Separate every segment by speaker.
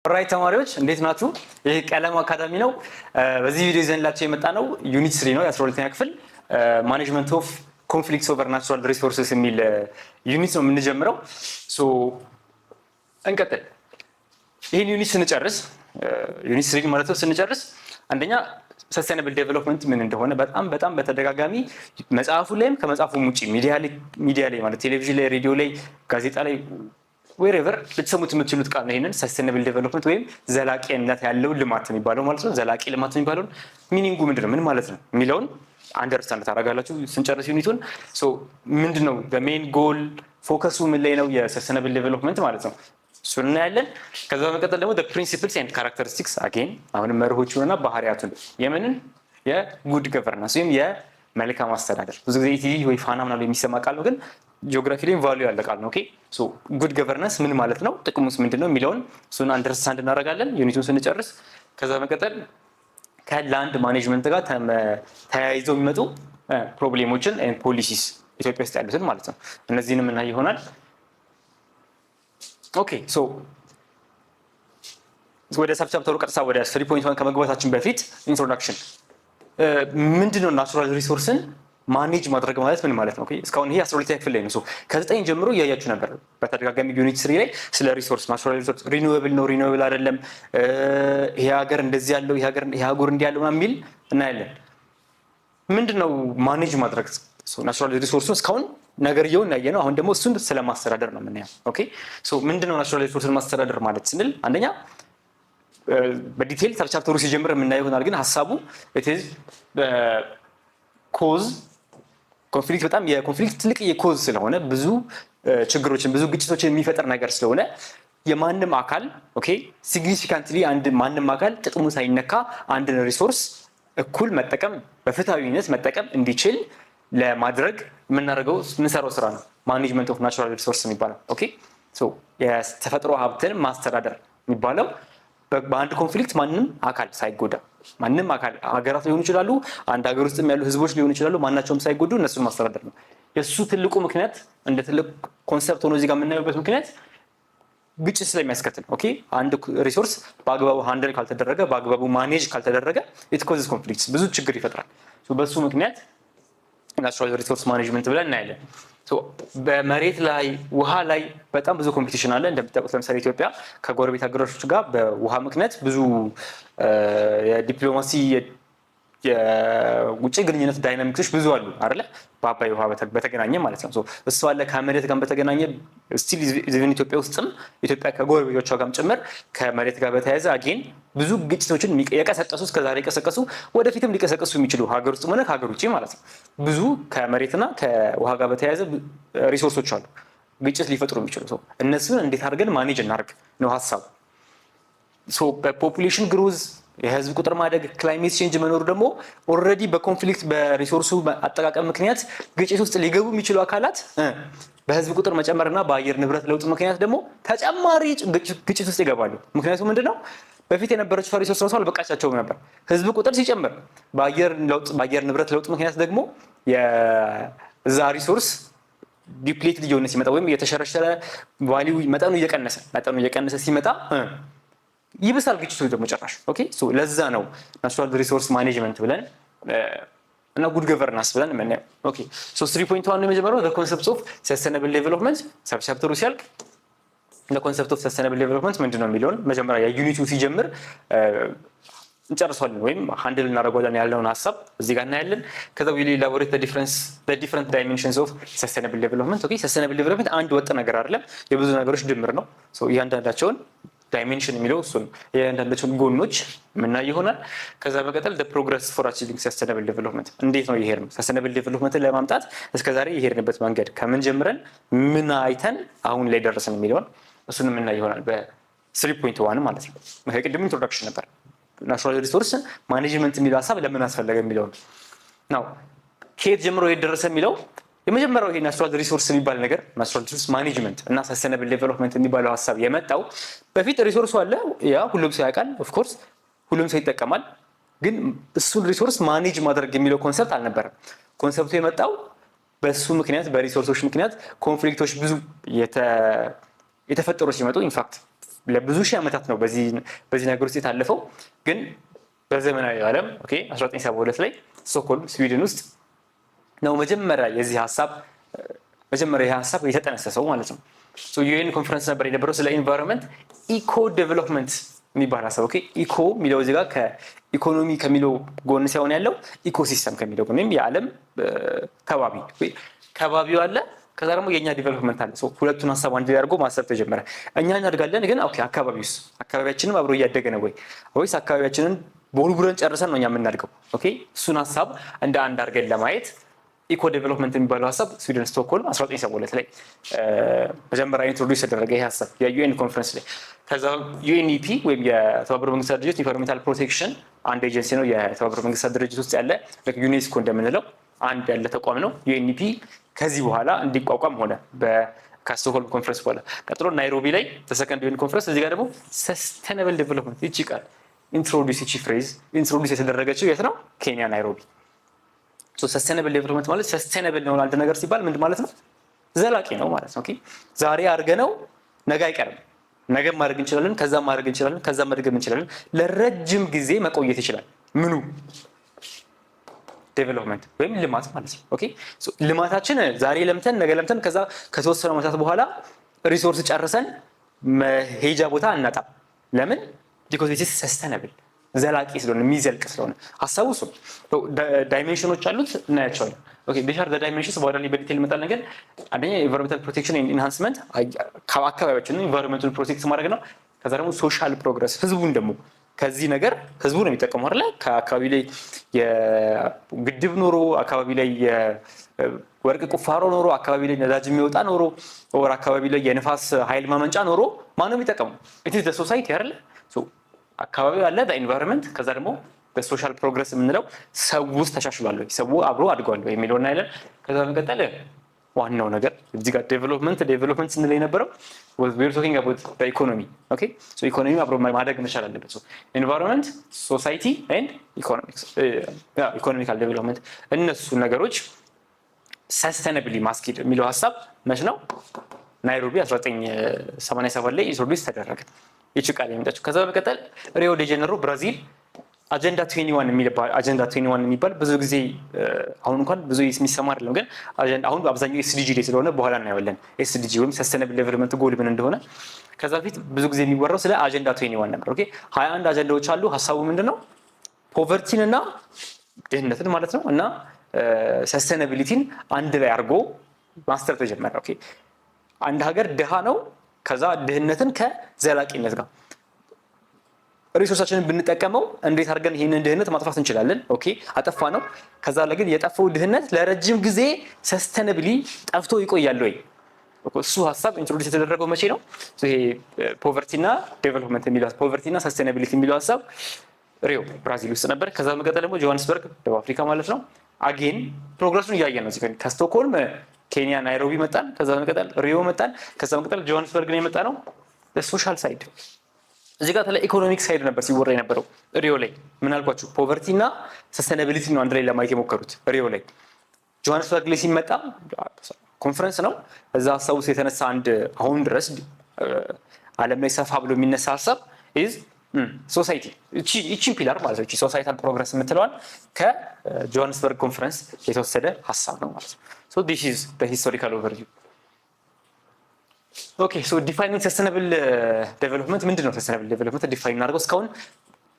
Speaker 1: ኦራይት ተማሪዎች እንዴት ናችሁ? ይሄ ቀለም አካዳሚ ነው። በዚህ ቪዲዮ ይዘንላችሁ የመጣ ነው ዩኒት 3 ነው የ12ኛ ክፍል ማኔጅመንት ኦፍ ኮንፍሊክትስ ኦቨር ናቹራል ሪሶርስስ የሚል ዩኒት ነው የምንጀምረው። ሶ እንቀጥል። ይሄን ዩኒት ስንጨርስ ዩኒት 3 ማለት ነው ስንጨርስ አንደኛ ሰስቴናብል ዴቨሎፕመንት ምን እንደሆነ በጣም በተደጋጋሚ መጽሐፉ ላይም ከመጽሐፉም ውጪ ሚዲያ ላይ ማለት ቴሌቪዥን ላይ፣ ሬዲዮ ላይ፣ ጋዜጣ ላይ wherever ልትሰሙት የምትችሉት ቃል ነው። ይሄንን ሰስቴናብል ዴቨሎፕመንት ወይም ዘላቂነት ያለው ልማት የሚባለው ማለት ነው። ዘላቂ ልማት የሚባለው ሚኒንጉ ምንድነው? ምን ማለት ነው የሚለውን አንደርስታንድ ታደርጋላችሁ ስንጨርስ ዩኒቱን። ሶ ምንድነው በሜን ጎል ፎከሱ ምን ላይ ነው የሰስቴናብል ዴቨሎፕመንት ማለት ነው። እሱን እናያለን። ከዛ በመቀጠል ደግሞ the principles and characteristics again አሁንም መርሆቹንና ባህሪያቱን የምንን የጉድ ገቨርናንስ ወይም የመልካም አስተዳደር ብዙ ጊዜ ኢቲቪ ወይ ፋና ምናምን የሚሰማ ቃል ነው፣ ግን ጂኦግራፊ ላይ ቫልዩ ያለ ቃል ነው። ኦኬ ሶ ጉድ ገቨርናንስ ምን ማለት ነው፣ ጥቅሙስ ምንድነው የሚለውን እሱን አንደርስታንድ እናደርጋለን ዩኒቱን ስንጨርስ። ከዛ በመቀጠል ከላንድ ማኔጅመንት ጋር ተያይዘው የሚመጡ ፕሮብሌሞችን ኤንድ ፖሊሲስ ኢትዮጵያ ውስጥ ያሉትን ማለት ነው እነዚህንም እናይ ይሆናል። ኦኬ ሶ ወደ ሰብቻፕተሩ ቀጥታ ወደ 3.1 ከመግባታችን በፊት ኢንትሮዳክሽን ምንድነው ናቹራል ሪሶርስን ማኔጅ ማድረግ ማለት ምን ማለት ነው? ኦኬ እስካሁን ይሄ 12ኛ ክፍል ላይ ነው። ሶ ከ9 ጀምሮ እያያችሁ ነበር በተደጋጋሚ ዩኒት 3 ላይ ስለ ሪሶርስ ናቹራል ሪሶርስ ሪኒዌብል ነው ሪኒዌብል አይደለም፣ ይሄ ሀገር እንደዚህ ያለው ይሄ ሀገር እንዲህ ያለው የሚል እናያለን። ምንድነው ማኔጅ ማድረግ ናቹራል ሪሶርስን? እስካሁን ነገርየውን ያየነው፣ አሁን ደግሞ እሱን ስለማስተዳደር ነው የምናየው። ኦኬ ሶ ምንድነው ናቹራል ሪሶርስን ማስተዳደር ማለት ስንል አንደኛ በዲቴል ቻፕተሩ ሲጀምር የምናየው ይሆናል፣ ግን ሀሳቡ ኢት ኮዝ ኮንፍሊክት በጣም የኮንፍሊክት ትልቅ የኮዝ ስለሆነ ብዙ ችግሮችን ብዙ ግጭቶችን የሚፈጠር ነገር ስለሆነ የማንም አካል ኦኬ ሲግኒፊካንትሊ ማንም አካል ጥቅሙ ሳይነካ አንድን ሪሶርስ እኩል መጠቀም በፍትሃዊነት መጠቀም እንዲችል ለማድረግ የምንሰራው ስራ ነው ማኔጅመንት ኦፍ ናቹራል ሪሶርስ የሚባለው። ኦኬ ሶ የተፈጥሮ ሀብትን ማስተዳደር የሚባለው በአንድ ኮንፍሊክት ማንም አካል ሳይጎዳ ማንም አካል ሀገራት ሊሆኑ ይችላሉ፣ አንድ ሀገር ውስጥም ያሉ ህዝቦች ሊሆኑ ይችላሉ፣ ማናቸውም ሳይጎዱ እነሱን ማስተዳደር ነው። የሱ ትልቁ ምክንያት እንደ ትልቅ ኮንሰፕት ሆኖ እዚህ ጋር የምናየውበት ምክንያት ግጭት ስለሚያስከትል ኦኬ አንድ ሪሶርስ በአግባቡ ሃንድል ካልተደረገ በአግባቡ ማኔጅ ካልተደረገ ኢት ኮዝስ ኮንፍሊክትስ ብዙ ችግር ይፈጥራል። በሱ ምክንያት ናቹራል ሪሶርስ ማኔጅመንት ብለን እናያለን። በመሬት ላይ ውሃ ላይ በጣም ብዙ ኮምፒቲሽን አለ። እንደምታውቁት ለምሳሌ ኢትዮጵያ ከጎረቤት ሀገሮች ጋር በውሃ ምክንያት ብዙ የዲፕሎማሲ የውጭ ግንኙነት ዳይናሚክሶች ብዙ አሉ አይደለ? በአባይ ውሃ በተገናኘ ማለት ነው። እሱ አለ። ከመሬት ጋር በተገናኘ ስቲል ኢቭን ኢትዮጵያ ውስጥም ኢትዮጵያ ከጎረቤቶቿ ጋርም ጭምር ከመሬት ጋር በተያያዘ አጌን ብዙ ግጭቶችን የቀሰቀሱ እስከዛሬ የቀሰቀሱ ወደፊትም ሊቀሰቀሱ የሚችሉ ሀገር ውስጥ ሆነ ከሀገር ውጭ ማለት ነው ብዙ ከመሬትና ከውሃ ጋር በተያያዘ ሪሶርሶች አሉ ግጭት ሊፈጥሩ የሚችሉ ሰው እነሱን እንዴት አድርገን ማኔጅ እናደርግ ነው ሀሳቡ። በፖፑሌሽን ግሮዝ የህዝብ ቁጥር ማደግ ክላይሜት ቼንጅ መኖሩ ደግሞ ኦልሬዲ በኮንፍሊክት በሪሶርሱ አጠቃቀም ምክንያት ግጭት ውስጥ ሊገቡ የሚችሉ አካላት በህዝብ ቁጥር መጨመርና በአየር ንብረት ለውጥ ምክንያት ደግሞ ተጨማሪ ግጭት ውስጥ ይገባሉ። ምክንያቱም ምንድነው በፊት የነበረችው ሪሶርስ ራሱ አልበቃቻቸውም ነበር። ህዝብ ቁጥር ሲጨምር በአየር ንብረት ለውጥ ምክንያት ደግሞ የዛ ሪሶርስ ዲፕሌት እየሆነ ሲመጣ ወይም የተሸረሸረ ቫልዩ መጠኑ እየቀነሰ ሲመጣ ይብሳል ግጭቱ ደግሞ ጨራሽ። ኦኬ ሶ ለዛ ነው ናቹራል ሪሶርስ ማኔጅመንት ብለን እና ጉድ ገቨርናንስ ብለን የምናየው። ኦኬ ሶ 3.1 ነው የመጀመሪያው the concepts of sustainable development ሰብቻፕተሩ ሲያልቅ the concept of sustainable development ምንድነው የሚለውን መጀመሪያ የዩኒቱ ሲጀምር እንጨርሷለን ወይም ሃንድል እናደርገዋለን ያለውን ሀሳብ እዚህ ጋር እናያለን። ከዛ we elaborate the different dimensions of sustainable development። ኦኬ sustainable development አንድ ወጥ ነገር አይደለም፣ የብዙ ነገሮች ድምር ነው። ሶ እያንዳንዳቸውን ዳይሜንሽን የሚለው እሱን የእያንዳንዳቸውን ጎኖች የምናይ ይሆናል። ከዛ በቀጠል the progress for achieving sustainable development እንዴት ነው ይሄድ ነው sustainable development ለማምጣት እስከዛሬ የሄድንበት መንገድ ከምን ጀምረን ምን አይተን አሁን ላይ ደረሰን የሚለውን እሱን የምናይ ይሆናል በ3.1 ማለት ነው። ቅድም ኢንትሮዳክሽን ነበር ናቹራል ሪሶርስ ማኔጅመንት የሚለው ሀሳብ ለምን አስፈለገ የሚለው ነው። ከየት ጀምሮ የት ደረሰ የሚለው የመጀመሪያው ይሄ ናቹራል ሪሶርስ የሚባል ነገር ናቹራል ሪሶርስ ማኔጅመንት እና ሰስቴናብል ዴቨሎፕመንት የሚባለው ሀሳብ የመጣው በፊት ሪሶርሱ አለ፣ ያ ሁሉም ሰው ያውቃል፣ ኦፍ ኮርስ ሁሉም ሰው ይጠቀማል። ግን እሱን ሪሶርስ ማኔጅ ማድረግ የሚለው ኮንሰፕት አልነበረም። ኮንሰፕቱ የመጣው በሱ ምክንያት በሪሶርሶች ምክንያት ኮንፍሊክቶች ብዙ የተፈጠሩ ሲመጡ ኢንፋክት ለብዙ ሺህ ዓመታት ነው በዚህ ነገር ውስጥ የታለፈው። ግን በዘመናዊ ዓለም ኦኬ 1972 ላይ ስቶክሆልም ስዊድን ውስጥ ነው መጀመሪያ ይህ ሀሳብ የተጠነሰሰው ማለት ነው። ዩኤን ኮንፈረንስ ነበር የነበረው ስለ ኢንቫይሮንመንት ኢኮ ዴቨሎፕመንት የሚባል ሀሳብ። ኦኬ ኢኮ የሚለው እዚህ ጋር ከኢኮኖሚ ከሚለው ጎን ሳይሆን ያለው ኢኮሲስተም ከሚለው ጎን ወይም የዓለም ከባቢው አለ፣ ከዛ ደግሞ የኛ ዲቨሎፕመንት አለ። ሁለቱን ሀሳብ አንድ ላይ አድርጎ ማሰብ ተጀመረ። እኛ እናድጋለን፣ ግን ኦኬ አካባቢያችንም አብሮ እያደገ ነው ወይስ አካባቢያችንን ቦርቡረን ጨርሰን ነው እኛ የምናድገው? ኦኬ እሱን ሀሳብ እንደ አንድ አድርገን ለማየት ኢኮ ዴቨሎፕመንት የሚባለው ሀሳብ ስዊድን ስቶክሆልም 1972 ላይ መጀመሪያ ኢንትሮዲውስ ተደረገ ይሄ ሀሳብ የዩኤን ኮንፈረንስ ላይ። ከዛ ዩኤንኢፒ ወይም የተባበሩት መንግስታት ድርጅት ኢንቫይሮንሜንታል ፕሮቴክሽን አንድ ኤጀንሲ ነው የተባበሩት መንግስታት ድርጅት ውስጥ ያለ ዩኔስኮ እንደምንለው አንድ ያለ ተቋም ነው። ዩኤንኢፒ ከዚህ በኋላ እንዲቋቋም ሆነ ከስቶክሆልም ኮንፈረንስ በኋላ። ቀጥሎ ናይሮቢ ላይ ተሰከንድ ዩኤን ኮንፈረንስ። እዚህ ጋር ደግሞ ሰስቴናብል ዴቨሎፕመንት ይቺ ቃል ኢንትሮዲውስ የተደረገችው የት ነው? ኬንያ ናይሮቢ። ሰስቴናብል ዴቨሎፕመንት ማለት ሰስቴናብል ነው አንድ ነገር ሲባል ምንድን ማለት ነው? ዘላቂ ነው ማለት ነው። ኦኬ ዛሬ አድርገነው ነገ አይቀርም። ነገም ማድረግ እንችላለን፣ ከዛም ማድረግ እንችላለን፣ ከዛም መድገም እንችላለን። ለረጅም ጊዜ መቆየት ይችላል። ምኑ? ዴቨሎፕመንት ወይም ልማት ማለት ነው። ኦኬ ልማታችን ዛሬ ለምተን ነገ ለምተን ከዛ ከተወሰኑ ዓመታት በኋላ ሪሶርስ ጨርሰን መሄጃ ቦታ አናጣም። ለምን? ቢኮዝ ኢት ኢዝ ሰስቴናብል ዘላቂ ስለሆነ የሚዘልቅ ስለሆነ ሀሳቡ እሱ ዳይሜንሽኖች አሉት እናያቸዋለን። ኦኬ ዲስ አር ዘ ዳይሜንሽንስ በኋላ ላይ በዲቴል እንመጣለን። ግን አንደኛ ኢንቫይሮንመንታል ፕሮቴክሽን ኤንድ ኢንሃንስመንት አካባቢያችንን ኢንቫይሮንመንቱን ፕሮቴክት ማድረግ ነው። ከዛ ደግሞ ሶሻል ፕሮግረስ ህዝቡን ደግሞ ከዚህ ነገር ህዝቡ ነው የሚጠቀመው አይደለ? ከአካባቢ ላይ የግድብ ኖሮ አካባቢ ላይ የወርቅ ቁፋሮ ኖሮ አካባቢ ላይ ነዳጅ የሚወጣ ኖሮ ወር አካባቢ ላይ የንፋስ ኃይል ማመንጫ ኖሮ ማን ነው የሚጠቀመው? ኢት ኢዝ ዘ ሶሳይቲ አይደለ? አካባቢው አለ በኢንቫይሮንመንት። ከዛ ደግሞ በሶሻል ፕሮግረስ የምንለው ሰው ውስጥ ተሻሽሏል ወይ ሰው አብሮ አድጓል ወይ የሚለውን አይደል? ከዛ በመቀጠል ዋናው ነገር እዚህ ጋር ዴቨሎፕመንት ስንል የነበረው we are talking about the economy. okay so ኢኮኖሚ አብሮ ማደግ መቻል አለበት። so environment, society and economics economical development እነሱ ነገሮች sustainably ማስኬድ የሚለው ሀሳብ መች ነው? ናይሮቢ 1987 ላይ ኢንትሮዲውስ ተደረገ። ይችላል የሚጣቸው። ከዛ በመቀጠል ሪዮ ዴ ጄኔሮ ብራዚል አጀንዳ 21 የሚባል ብዙ ጊዜ አሁን እንኳን ብዙ የሚሰማ አይደለም፣ ግን አሁን በአብዛኛው ኤስዲጂ ላይ ስለሆነ በኋላ እናየዋለን። ኤስዲጂ ወይም ሰስቴናብል ዴቨሎፕመንት ጎል ምን እንደሆነ። ከዛ በፊት ብዙ ጊዜ የሚወራው ስለ አጀንዳ 21 ነበር። ኦኬ 21 አጀንዳዎች አሉ። ሀሳቡ ምንድነው? ፖቨርቲን እና ድህነትን ማለት ነው እና ሰስቴናቢሊቲን አንድ ላይ አድርጎ ማስተር ተጀመረ። ኦኬ አንድ ሀገር ድሃ ነው፣ ከዛ ድህነትን ከዘላቂነት ጋር ሪሶርሳችንን ብንጠቀመው እንዴት አድርገን ይህንን ድህነት ማጥፋት እንችላለን? ኦኬ አጠፋ ነው። ከዛ ለግን የጠፋው ድህነት ለረጅም ጊዜ ሰስቴናብሊ ጠፍቶ ይቆያል ወይ? እሱ ሀሳብ ኢንትሮዲውስ የተደረገው መቼ ነው? ይሄ ፖቨርቲና ዴቨሎፕመንት የሚለው ፖቨርቲና ሰስቴናቢሊቲ የሚለው ሀሳብ ሪዮ ብራዚል ውስጥ ነበር። ከዛ በመቀጠል ደግሞ ጆሃንስበርግ ደቡብ አፍሪካ ማለት ነው። አጌን ፕሮግረሱን እያየን ነው። ከስቶክሆልም ኬንያ ናይሮቢ መጣን። ከዛ በመቀጠል ሪዮ መጣን። ከዛ በመቀጠል ጆሃንስበርግ ነው የመጣ ነው። ሶሻል ሳይድ እዚህ ጋር ተለ ኢኮኖሚክ ሳይድ ነበር ሲወራ የነበረው። ሪዮ ላይ ምን አልኳችሁ? ፖቨርቲ እና ሰስቴናቢሊቲ ነው አንድ ላይ ለማየት የሞከሩት ሪዮ ላይ። ጆሃንስበርግ ላይ ሲመጣ ኮንፈረንስ ነው። እዛ ሀሳብ ውስጥ የተነሳ አንድ አሁን ድረስ ዓለም ላይ ሰፋ ብሎ የሚነሳ ሀሳብ ኢዝ ሶሳይቲ። እቺን ፒላር ማለት ነው። እቺ ሶሳይታል ፕሮግረስ የምትለዋል ከጆሃንስበርግ ኮንፈረንስ የተወሰደ ሀሳብ ነው ማለት ነው። ሶ ዲስ ኢዝ ዘ ሂስቶሪካል ኦቨርቪው። ኦኬ ሶ ዲፋይኒንግ ሰስቴናብል ዴቨሎፕመንት ምንድን ነው? ሰስቴናብል ዴቨሎፕመንት ዲፋይን እናድርገው። እስካሁን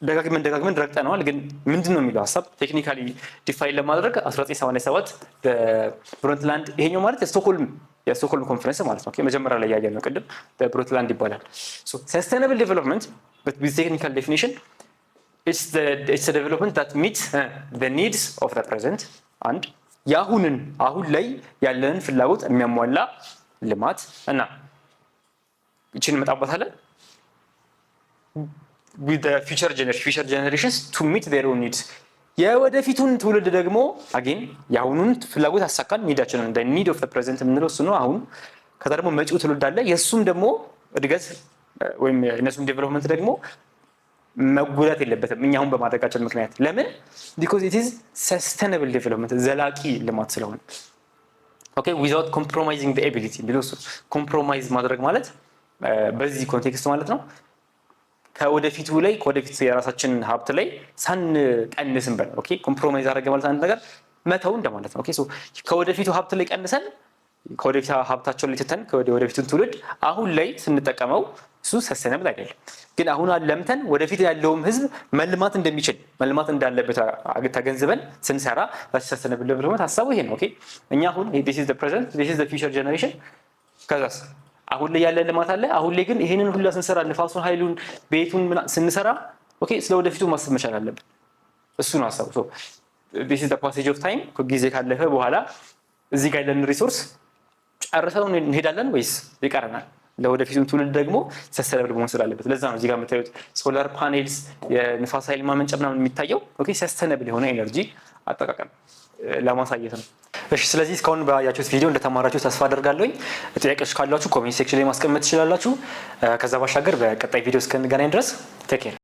Speaker 1: ደጋግመን ረግጠነዋል፣ ግን ምንድን ነው የሚለው ሀሳብ ቴክኒካሊ ዲፋይን ለማድረግ 1987 በብሮንትላንድ ይሄኛው ማለት የስቶክሆልም ኮንፈረንስ ማለት ነው። ኦኬ መጀመሪያ ላይ ያየነው ቅድም በብሮንትላንድ ይባላል። ሶ ሰስቴናብል ዴቨሎፕመንት with technical definition it's the development that meets the needs of the present and አሁን ላይ ያለንን ፍላጎት የሚያሟላ ልማት እና እቺን መጣበታለን with the future generations to meet their own needs የወደፊቱን ትውልድ ደግሞ again የአሁኑን ፍላጎት አሳካን ኒዳችንን the need of the present የምንለው እሱ ነው አሁን። ከዛ ደግሞ መጪው ትውልድ አለ የሱም ደግሞ እድገት ወይም እነሱም ዴቨሎፕመንት ደግሞ መጎዳት የለበትም እኛ አሁን በማድረጋችን ምክንያት። ለምን? because it is sustainable development ዘላቂ ልማት ስለሆነ። ኦኬ without compromising the ability ቢሎስ ኮምፕሮማይዝ ማድረግ ማለት በዚህ ኮንቴክስት ማለት ነው ከወደፊቱ የራሳችን ሀብት ላይ ሳንቀንስ እንበል ኦኬ ኮምፕሮማይዝ አደረገ ማለት አንድ ነገር መተው እንደማለት ነው ኦኬ ሶ ከወደፊቱ ሀብት ላይ ቀንሰን ከወደፊቱ ሀብታቸውን ላይ ትተን ወደፊቱን ትውልድ አሁን ላይ ስንጠቀመው እሱ ሰስተነብል አይደለም ግን አሁን አለምተን ወደፊት ያለውም ህዝብ መልማት እንደሚችል መልማት እንዳለበት ተገንዝበን ስንሰራ ሰስተነብል ዴቨሎፕመንት ሐሳቡ ይሄ ነው ኦኬ እኛ አሁን this is the present this is the future generation ከዛስ አሁን ላይ ያለ ልማት አለ አሁን ላይ ግን ይሄንን ሁሉ ስንሰራ ንፋሱን ኃይሉን ቤቱን ስንሰራ ኦኬ ስለወደፊቱ ማሰብ መቻል አለብን እሱ ነው ሐሳቡ ሶ this is the passage of time ጊዜ ካለፈ በኋላ እዚህ ጋር ያለን ሪሶርስ ጨርሰው እንሄዳለን ወይስ ይቀረናል ለወደፊቱም ትውልድ ደግሞ ሰስተነብል መሆን ስላለበት ለዛ ነው እዚህ ጋር የምታዩት ሶላር ፓኔልስ የንፋስ ኃይል ማመንጫ ምናምን የሚታየው ኦኬ ሰስተነብል የሆነ ኤነርጂ አጠቃቀም ለማሳየት ነው እሺ ስለዚህ እስካሁን ባያችሁት ቪዲዮ እንደተማራችሁ ተስፋ አደርጋለሁ ጥያቄዎች ካላችሁ ኮሜንት ሴክሽን ላይ ማስቀመጥ ትችላላችሁ ከዛ ባሻገር በቀጣይ ቪዲዮ እስከንገናኝ ድረስ ቴክ ኬር